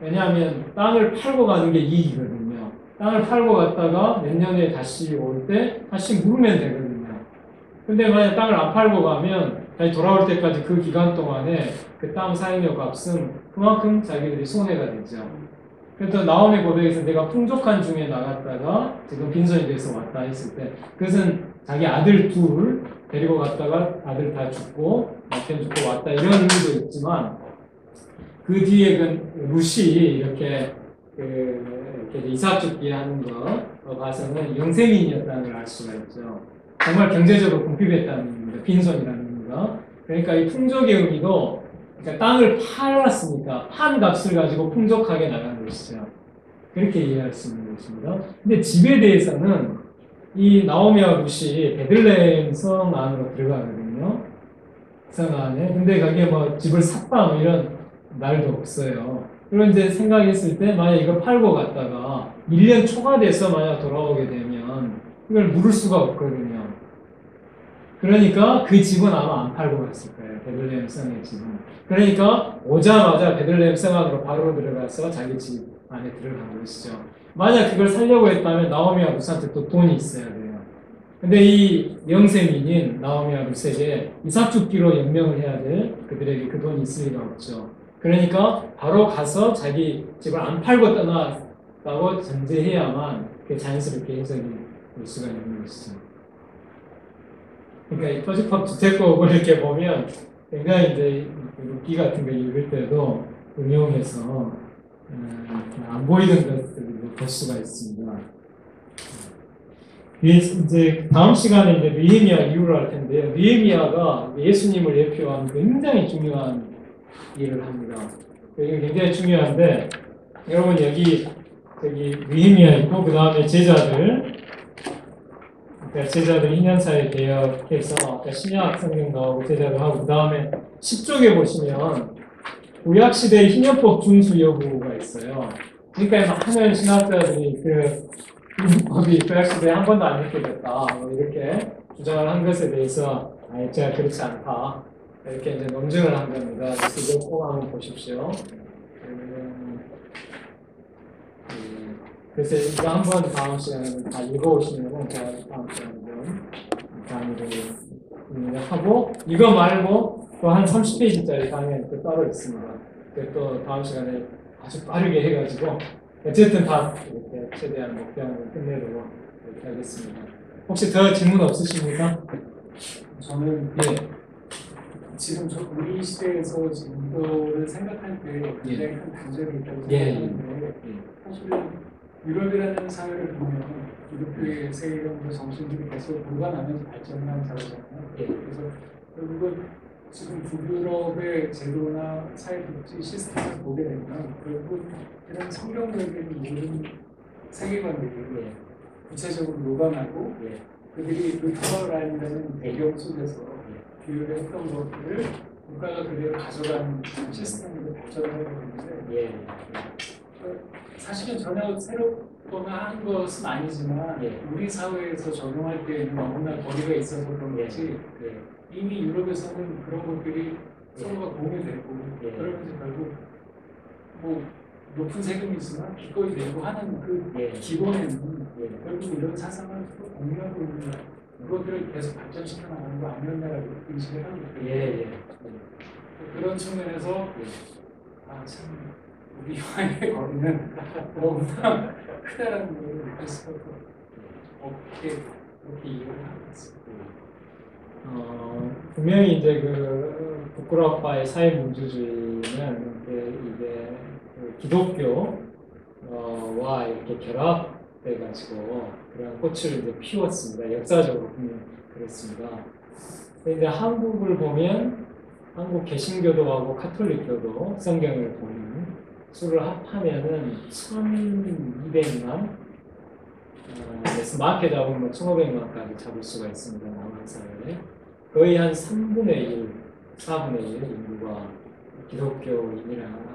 Speaker 1: 왜냐하면 땅을 팔고 가는 게 이익이거든요. 땅을 팔고 갔다가 몇 년에 다시 올 때 다시 물으면 되거든요. 근데 만약 땅을 안 팔고 가면 다시 돌아올 때까지 그 기간 동안에 그 땅 사용료 값은 그만큼 자기들이 손해가 되죠. 그래서 나오미 고백에서 내가 풍족한 중에 나갔다가 지금 빈손이 돼서 왔다 했을 때 그것은 자기 아들 둘 데리고 갔다가 아들 다 죽고 남편 죽고 왔다 이런 의미도 있지만 그 뒤에 그 룻이 이렇게 이렇게 이삭 죽기 하는 거 봐서는 영세민이었다는 걸 알 수가 있죠. 정말 경제적으로 궁핍했다는 의미입니다. 빈손이라는 의미가. 그러니까 이 풍족의 의미도 그러니까 땅을 팔았으니까 판 값을 가지고 풍족하게 나가는 것이죠. 그렇게 이해할 수 있는 것입니다. 근데 집에 대해서는 이 나오미와 룻이 베들레헴 성 안으로 들어가거든요. 성 안에. 근데 거기에 뭐 집을 샀다 뭐 이런 말도 없어요. 그런 이제 생각했을 때 만약 이걸 팔고 갔다가 1년 초과돼서 만약 돌아오게 되면 이걸 물을 수가 없거든요. 그러니까 그 집은 아마 안 팔고 갔을 거예요. 베들레헴 성의 집은. 그러니까 오자마자 베들레헴 성 안으로 바로 들어가서 자기 집 안에 들어간 것이죠. 만약 그걸 살려고 했다면 나오미와 룻한테 또 돈이 있어야 돼요. 근데 이 영세민인 나오미와 룻에게 이삭 죽기로 연명을 해야 될 그들에게 그 돈이 있을 리가 없죠. 그러니까 바로 가서 자기 집을 안 팔고 떠났다고 전제해야만 그 자연스럽게 해석이 될 수가 있는 것이죠. 그러니까 이 표지법 주택법을 이렇게 보면 굉장히 이제 룻기 같은 거 읽을 때도 응용해서 안 보이던 것들을 볼 수가 있습니다. 이제 다음 시간에 이제 느헤미야 이유를 할 텐데요. 느헤미야가 예수님을 대표하는 굉장히 중요한 일을 합니다. 이게 굉장히 중요한데 여러분 여기 느헤미야 있고 그 다음에 제자들 희년사에 개혁해서 신약 성경 나오고 제자들 하고 그 다음에 10쪽에 보시면 구약시대의 희년법 준수 여부가 있어요. 그러니까 많은 신학자들이 그 법이 구약시대에 한 번도 안 느껴졌다 뭐 이렇게 주장을 한 것에 대해서 제가 그렇지 않다 이렇게 이제 논증을 한 겁니다. 그래서 이거 꼭 한번 보십시오. 그래서 이거 한번 다음 시간에 다 읽어오시면 제가 다음 시간에 강의를 하고 이거 말고 또 한 30페이지짜리 강의는 또 따로 있습니다. 또 다음 시간에 아주 빠르게 해가지고 어쨌든 다 이렇게 최대한 목표하는 끝내도록 이렇게 하겠습니다. 혹시 더 질문 없으십니까?
Speaker 5: 저는
Speaker 1: 예.
Speaker 5: 지금 우리 시대에서 지금 이거를 생각할 때 굉장히 큰 단절이 있다고 생각하는데 사실은 유럽이라는 사회를 보면 기독교의 세계관과 정신들이 계속 불가나면서 발전한 사회잖아요. 그래서 결국은 지금 북유럽의 제도나 사회복지 시스템을 보게 되면 결국 이런 성경적인 모든 세계관들이 구체적으로 녹아나고 그들이 그 토벌라인이라는 배경 속에서 교육을 했던 것들을 국가가 그대로 가져가는 시스템으로 발전하게 되는데 사실은 전혀 새롭거나 한 것은 아니지만 우리 사회에서 적용할 때에는 너무나 거리가 있어서 그런 거지 이미 유럽에서는 그런 것들이 서로가 공유되고 그러면서 결국 뭐 높은 세금이 있으나 기꺼이 내고 하는 그 기본에는 결국 이런 사상을 서로 공유하고 있는 그것들을 계속 발전시켜 나가는 거 아니었나라고 인식을 하고 있거든요. 그런 측면에서 참 우리와의 거리는 너무나 크다라는 걸 느낄 수가 없게 그렇게 이해를 하고 있습니다.
Speaker 1: 분명히 이제 그 부끄러워파의 사회민주주의는 이게 기독교와 이렇게 결합돼가지고 그런 꽃을 이제 피웠습니다. 역사적으로 분명히 그렇습니다. 그런데 한국을 보면 한국 개신교도하고 카톨릭교도 성경을 보면 수를 합하면은 1,200만 그래서 많게 잡으면 1,500만까지 잡을 수가 있습니다. 남한 사회에 거의 한 3분의 1, 4분의 1 인구가 기독교인이라고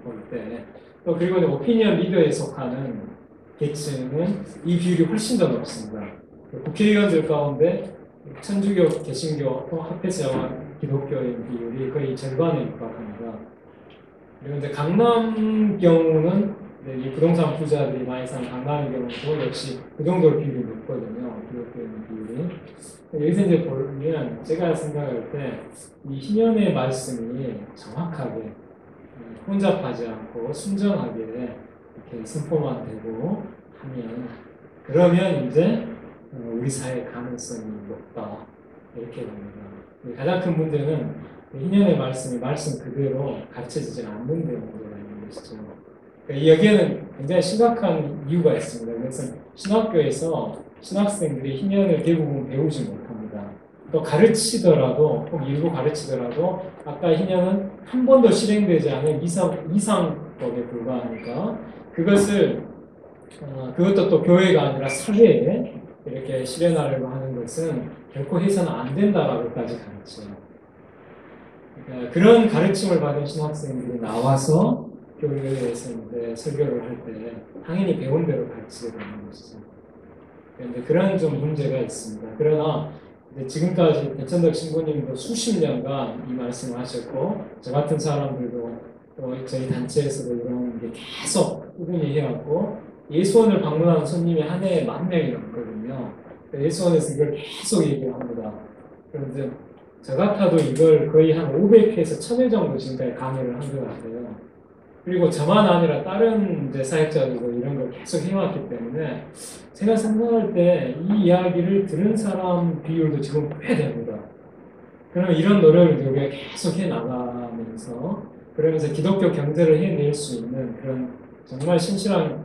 Speaker 1: 볼 때 또 그리고 오피니언 리더에 속하는 계층은 이 비율이 훨씬 더 높습니다. 국회의원들 가운데 천주교, 개신교 합해서 기독교인 비율이 거의 절반에 육박합니다. 그리고 이제 강남 경우는 이 부동산 부자들이 많이 사는 강남의 경우도 역시 그 정도로 비율이 높거든요. 기독교인 비율이. 여기서 이제 보면 제가 생각할 때 이 희년의 말씀이 정확하게 혼잡하지 않고 순정하게 이렇게 선포만 되고 하면 그러면 이제 우리 사회의 가능성이 높다 이렇게 됩니다. 가장 큰 문제는 희년의 말씀이 말씀 그대로 가르쳐지지 않는 데 문제가 있는 것이죠. 그러니까 여기에는 굉장히 심각한 이유가 있습니다. 그래서 신학교에서 신학생들이 희년을 대부분 배우지 못합니다. 또 가르치더라도, 꼭 일부 가르치더라도, 아까 희년은 한 번도 실행되지 않은 이상법에 불과하니까, 그것도 또 교회가 아니라 사회에 이렇게 실현하려고 하는 것은 결코 해서는 안 된다라고까지 가르쳐요. 그러니까 그런 가르침을 받은 신학생들이 나와서 교회에서 이제 설교를 할 때 당연히 배운 대로 가르치게 되는 것이죠. 그런데 그런 좀 문제가 있습니다. 그러나 이제 지금까지 배천덕 신부님도 수십 년간 이 말씀을 하셨고, 저 같은 사람들도 또 저희 단체에서도 이런 게 계속 꾸준히 해왔고, 예수원을 방문하는 손님이 한 해에 10,000명이 넘거든요. 예수원에서 이걸 계속 얘기를 합니다. 그런데 저 같아도 이걸 거의 한 500회에서 1,000회 정도 지금까지 강의를 한 것 같아요. 그리고 저만 아니라 다른 이제 사역자들도 이런 걸 계속 해왔기 때문에 제가 생각할 때 이 이야기를 들은 사람 비율도 지금 꽤 됩니다. 그러면 이런 노력을 우리가 계속 해 나가면서 그러면서 기독교 경제를 해낼 수 있는 그런 정말 신실한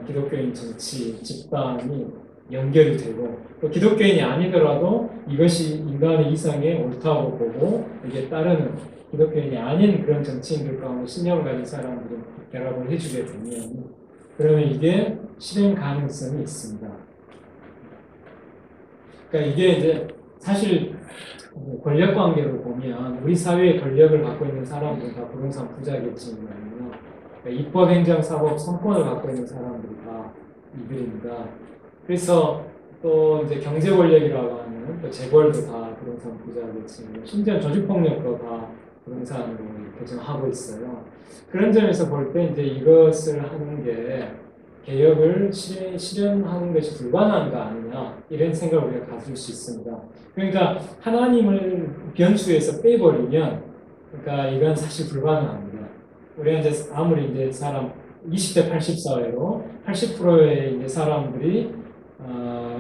Speaker 1: 기독교인 정치 집단이 연결이 되고, 또 기독교인이 아니더라도 이것이 인간의 이상에 옳다고 보고 이게 따르는 기독교인이 아닌 그런 정치인들 가운데 신념을 가진 사람들이 결합을 해주게 되면, 그러면 이게 실행 가능성이 있습니다. 그러니까 이게 이제 사실 권력 관계로 보면 우리 사회의 권력을 갖고 있는 사람들은 다 부동산 부자겠지만요. 그러니까 입법, 행정, 사법, 선권을 갖고 있는 사람들이 다 이들입니다. 그래서 또 이제 경제 권력이라고 하는 또 재벌도 다 부동산 부자겠지만, 심지어 조직폭력도 다 부동산으로 이렇게 좀 하고 있어요. 그런 점에서 볼 때 이제 이것을 하는 게 개혁을 실현하는 것이 불가능한가 아니냐, 이런 생각을 우리가 가질 수 있습니다. 그러니까 하나님을 변수에서 빼버리면, 그러니까 이건 사실 불가능합니다. 우리가 이제 아무리 이제 사람 20대 80 사회로 80%의 이제 사람들이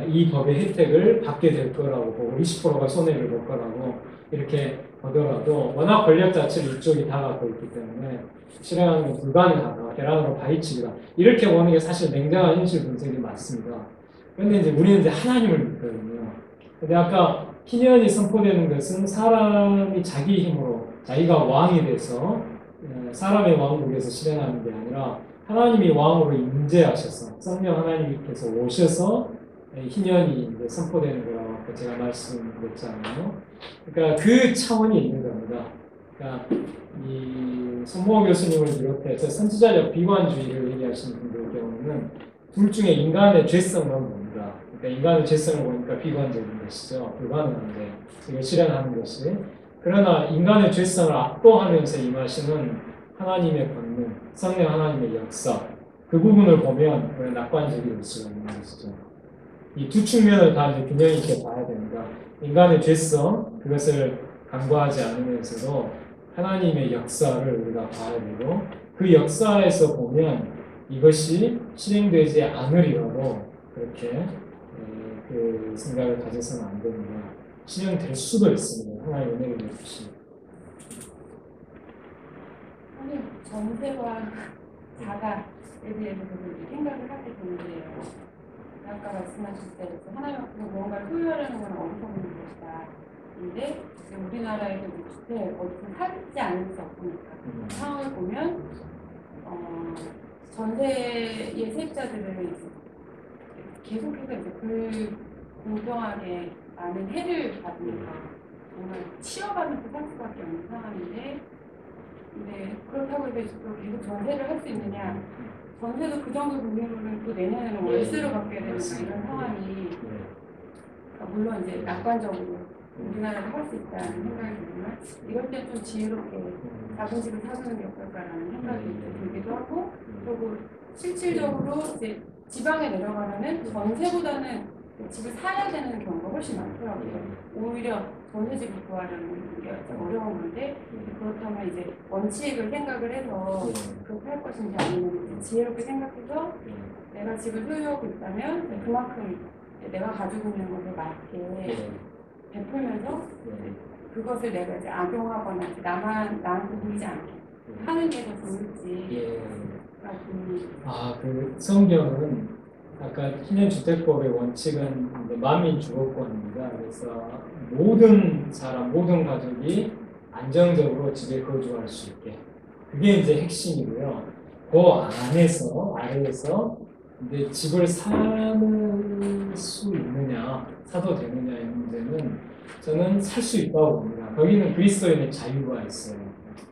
Speaker 1: 이 법의 혜택을 받게 될 거라고 보고 20%가 손해를 볼 거라고 이렇게 보더라도, 워낙 권력 자체를 이쪽이 다 갖고 있기 때문에 실행하는 건 불가능하다, 계란으로 바위치기다, 이렇게 보는 게 사실 냉정한 현실 분석이 맞습니다. 그런데 이제 우리는 이제 하나님을 믿거든요. 근데 아까 희년이 선포되는 것은 사람이 자기 힘으로 자기가 왕이 돼서 사람의 왕국에서 실행하는 게 아니라 하나님이 왕으로 임재하셔서 성령 하나님께서 오셔서 희년이 이제 선포되는 거라고 제가 말씀드렸잖아요. 그러니까 그 차원이 있는 겁니다. 그러니까 이 손모호 교수님을 비롯해서 선지자적 비관주의를 얘기하시는 분들의 경우는 둘 중에 인간의 죄성만 봅니다. 그러니까 인간의 죄성을 보니까 비관적인 것이죠. 불가능한데 이걸 실현하는 것이. 그러나 인간의 죄성을 압도하면서 임하시는 하나님의 권능, 성령 하나님의 역사, 그 부분을 보면 그런 낙관적일 수가 있는 것이죠. 이 두 측면을 다 이제 균형 있게 봐야 됩니다. 인간의 죄성, 그것을 간과하지 않으면서도 하나님의 역사를 우리가 봐야 되고, 그 역사에서 보면 이것이 실행되지 않으리라고 그렇게 그 생각을 가져서는 안 됩니다. 실행될 수도 있습니다. 하나님의 은혜를 주시면.
Speaker 4: 아니, 전세와 자가에 대해서 생각을 하게 되는데요. 아까 말씀하실 때 하나님 앞에서 뭔가를 소유하려는 건 어리석은 것이다. 근데 우리나라에도 주택 어디서 살지 않을 수 없으니까 그 상황을 보면 전세의 세입자들은 계속해서 이제 불공평하게 많은 해를 받으니까 정말 치여가면서 살 수밖에 없는 상황인데, 근데 그렇다고 해서 계속 전세를 할 수 있느냐? 전세도 그 정도 금액으로는 또 내년에는 월세로 받게 되는 이런 상황이, 물론 이제 낙관적으로 우리나라도 할 수 있다는 생각이 들지만, 이럴 때 좀 지혜롭게 작은 집을 사주는 게 어떨까라는 생각이 들기도 하고, 그리고 실질적으로 이제 지방에 내려가면은 전세보다는 집을 사야 되는 경우가 훨씬 많더라고요. 오히려 전세집을 구하려는 게 어려운 건데, 그렇다면 이제 원칙을 생각을 해서 그렇게 할 것인지 아니면 지혜롭게 생각해서 내가 집을 소유하고 있다면 그만큼 내가 가지고 있는 것에 맞게 베풀면서
Speaker 1: 네.
Speaker 4: 그것을 내가 이제 악용하거나 이제 남한테 보이지 않게 하는 게 더 좋을지.
Speaker 1: 예.
Speaker 4: 그러니까
Speaker 1: 그 성경은 아까 신현주택법의 원칙은 이제 만민 주거권입니다. 그래서 모든 사람, 모든 가족이 안정적으로 집에 거주할 수 있게. 그게 이제 핵심이고요. 그 아래에서 이제 집을 사는 수 있느냐, 사도 되느냐의 문제는 저는 살 수 있다고 봅니다. 거기는 그리스도인의 자유가 있어요.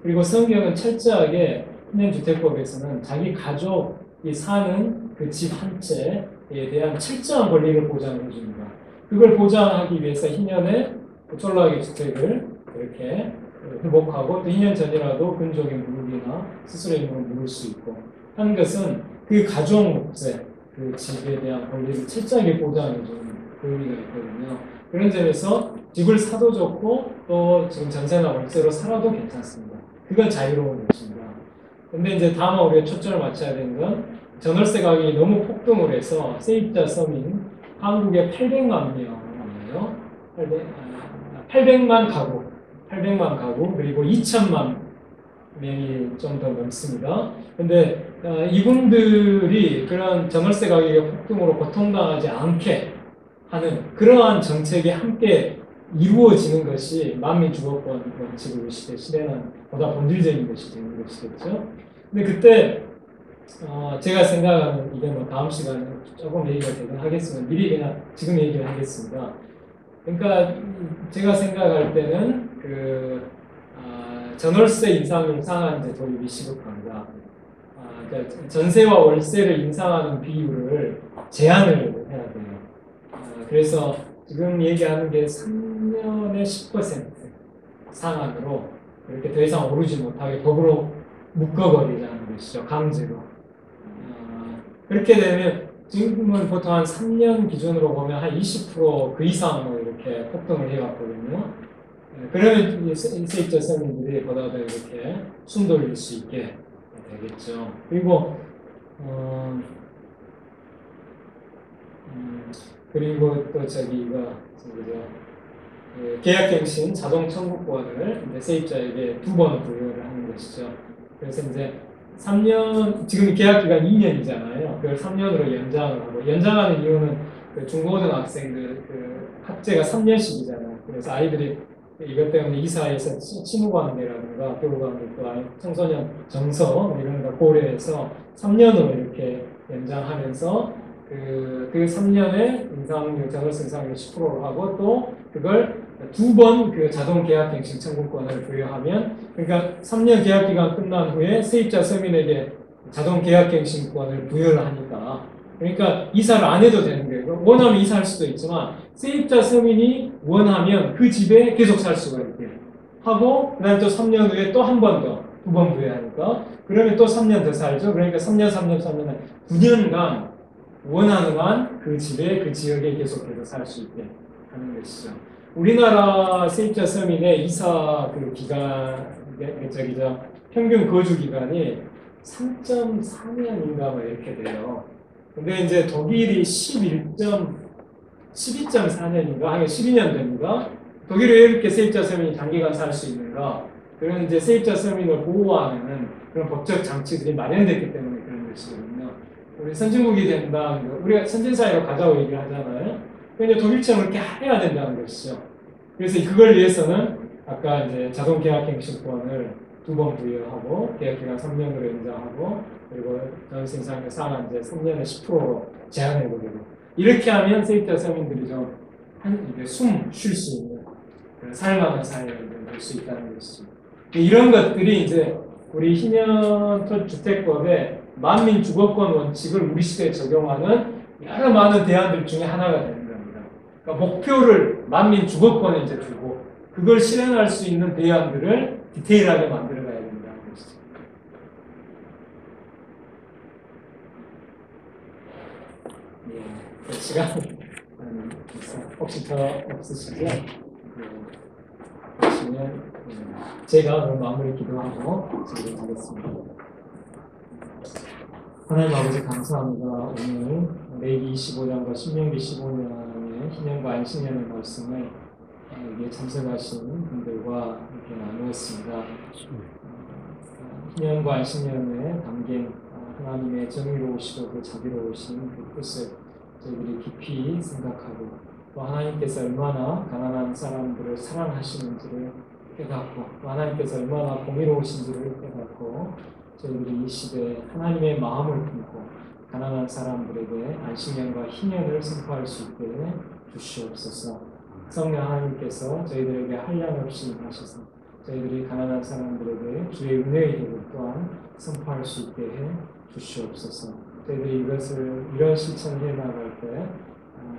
Speaker 1: 그리고 성경은 철저하게 신현주택법에서는 자기 가족이 사는 그 집 한 채에 대한 철저한 권리를 보장해 줍니다. 그걸 보장하기 위해서 희년에 쫄라하게 주택을 이렇게 회복하고 또 2년 전이라도 근종의 무릎이나 스스로의 무릎을 물을 수 있고 하는 것은 그 가족 목재, 그 집에 대한 권리를 철저하게 보장해 주는 권리가 있거든요. 그런 점에서 집을 사도 좋고 또 지금 전세나 월세로 살아도 괜찮습니다. 그건 자유로운 것입니다. 근데 이제 다만 우리가 초점을 맞춰야 되는 건 전월세 가격이 너무 폭등을 해서 세입자 서민 한국에 800만 명이에요. 800만 가구 그리고 2천만 명이 좀 더 넘습니다. 근데 이분들이 그런 전월세 가격의 폭등으로 고통당하지 않게 하는 그러한 정책이 함께 이루어지는 것이 만민 주거권 원칙을 우리 시대에 실현한 보다 본질적인 것이 되는 것이겠죠. 근데 그때 제가 생각하는 이게 뭐 다음 시간에 조금 얘기가 되긴 하겠지만 미리 그냥 지금 얘기를 하겠습니다. 그러니까 제가 생각할 때는 전월세 인상을 상한 이제 도입이 시급합니다. 그러니까 전세와 월세를 인상하는 비율을 제한을 해야 돼요. 그래서 지금 얘기하는 게 3년에 10% 상한으로 이렇게 더 이상 오르지 못하게 법으로 묶어버리자는 것이죠. 강제로. 그렇게 되면 지금은 보통 한 3년 기준으로 보면 한 20% 그 이상으로 이렇게 폭등을 해왔거든요. 그러면 세입자 서민들이 보다 더 이렇게 숨 돌릴 수 있게 되겠죠. 그리고 또 계약갱신 자동 청구권을 이제 세입자에게 2번 부여를 하는 것이죠. 그래서 이제 3년, 지금 계약 기간 2년이잖아요. 그걸 3년으로 연장을 하고, 연장하는 이유는 그 중고등학생들 학제가 3년씩이잖아요. 그래서 아이들이 이것 때문에 이사해서 친구관계라든가 교우관계 또 청소년 정서 이런 거 고려해서 3년으로 이렇게 연장하면서 그 3년에 전월세 인상률 10%로 하고 또 그걸 2번 그 자동 계약갱신 청구권을 부여하면 그러니까 3년 계약 기간 끝난 후에 세입자 서민에게 자동 계약갱신권을 부여를 하니까 그러니까 이사를 안 해도 되는 거예요. 원하면 이사할 수도 있지만 세입자 서민이 원하면 그 집에 계속 살 수가 있게 하고 그다음에 또 3년 후에 또 한 번 더 2번 부여하니까 그러면 또 3년 더 살죠. 그러니까 3년 9년간 원하는 한 그 집에 그 지역에 계속해서 살 수 있게 하는 것이죠. 우리나라 세입자 서민의 이사 그 기간 평균 거주 기간이 3.4년인가 뭐 이렇게 돼요. 근데 이제 독일이 12.4년인가 하긴 12년 됩니다. 독일이 왜 이렇게 세입자 서민이 단기간 살 수 있는가? 그런 이제 세입자 서민을 보호하는 그런 법적 장치들이 마련됐기 때문에 그런 것이거든요. 우리 선진국이 된다, 우리가 선진사회로 가자고 얘기를 하잖아요. 근데 독일처럼 그렇게 해야 된다는 것이죠. 그래서 그걸 위해서는 아까 이제 자동 계약갱신권을 2번 부여하고 계약기간 3년으로 연장하고 그리고 전월세 인상률 상한 이제 3년에 10%로 제한해버리고 이렇게 하면 세입자 서민들이 좀 숨 쉴 수 있는 살만한 사회를 될 수 있다는 것이죠. 이런 것들이 이제 우리 희년 주택법의 만민 주거권 원칙을 우리 시대에 적용하는 여러 많은 대안들 중에 하나가 되는 겁니다. 그러니까 목표를 만민 주거권에 이제 두고 그걸 실현할 수 있는 대안들을 디테일하게 만들어 가야 된다는 것이죠. 예, 시간 혹시 더 없으시죠? 보시면 제가 오늘 마무리 기도하고 진행하겠습니다. 하나님 아버지 감사합니다. 오늘 레위기 25장과 신명기 15장의 희년과 안식년의 말씀을 여기에 참석하신 분들과 이렇게 나누었습니다. 희년과 안식년에 담긴 하나님의 정의로우시고 그 자비로우신 그 뜻을 저희들이 깊이 생각하고 또 하나님께서 얼마나 가난한 사람들을 사랑하시는지를 깨닫고 또 하나님께서 얼마나 공의로우신지를 깨닫고 저희들이 이 시대에 하나님의 마음을 품고 가난한 사람들에게 안식년과 희년을 선포할 수 있게 주시옵소서. 성령 하나님께서 저희들에게 한량없이 임하셔서 저희들이 가난한 사람들에게 주의 은혜의 힘을 또한 선포할 수 있게 해 주시옵소서. 저희들이 이런 실천을 해나갈 때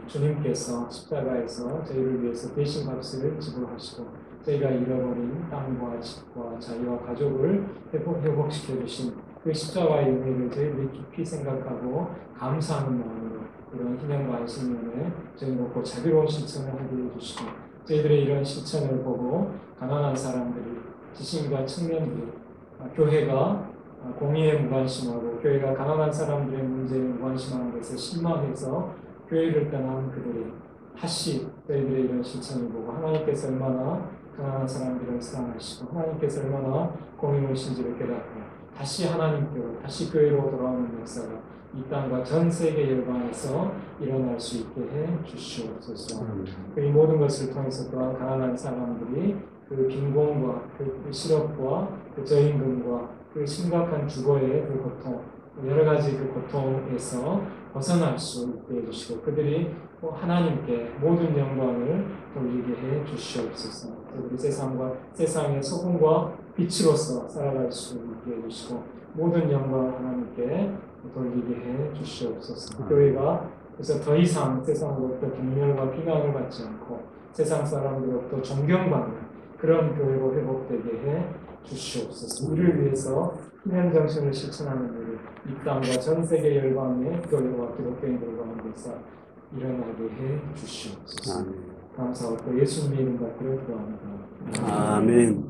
Speaker 1: 주님께서 십자가에서 저희를 위해서 대신 값을 지불하시고 저희가 잃어버린 땅과 집과 자유와 가족을 회복시켜 주신 그 십자가의 은혜를 저희들이 깊이 생각하고 감사하는 마음으로 이런 희년과 안식년에 저희 놓고 자비로운 실천을 하게 해주시고 저희들의 이런 실천을 보고 가난한 사람들이 지식인과 청년들이 교회가 공의에 무관심하고 교회가 가난한 사람들의 문제에 무관심하는 것에 실망해서 교회를 떠난 그들이 다시 저희들의 이런 실천을 보고 하나님께서 얼마나 가난한 사람들을 사랑하시고 하나님께서 얼마나 공의로우신지를 깨닫고 다시 하나님께로 다시 교회로 돌아오는 역사가 이 땅과 전 세계 열방에서 일어날 수 있게 해 주시옵소서. 이 모든 것을 통해서 또한 가난한 사람들이 그 빈곤과 그 실업과 그 저임금과 그 심각한 주거의 그 고통 여러 가지 그 고통에서 벗어날 수 있게 해주시고 그들이 하나님께 모든 영광을 돌리게 해 주시옵소서. 그들이 세상의 소금과 빛으로서 살아갈 수 있게 해주시고 모든 영광을 하나님께 돌리게 해 주시옵소서. 교회가 그래서 더 이상 세상으로부터 경멸과 비난을 받지 않고 세상 사람들로부터 존경받는 그런 교회로 회복되게 해 주시옵소서. 이를 위해서 희년 정신을 실천하는 일을 이 땅과 전 세계 열방의 교회와 기독교인들 가운데서 일어나게 해 주시옵소서. 감사하고 예수님의 이름 받들어 기도합니다.
Speaker 2: 아멘.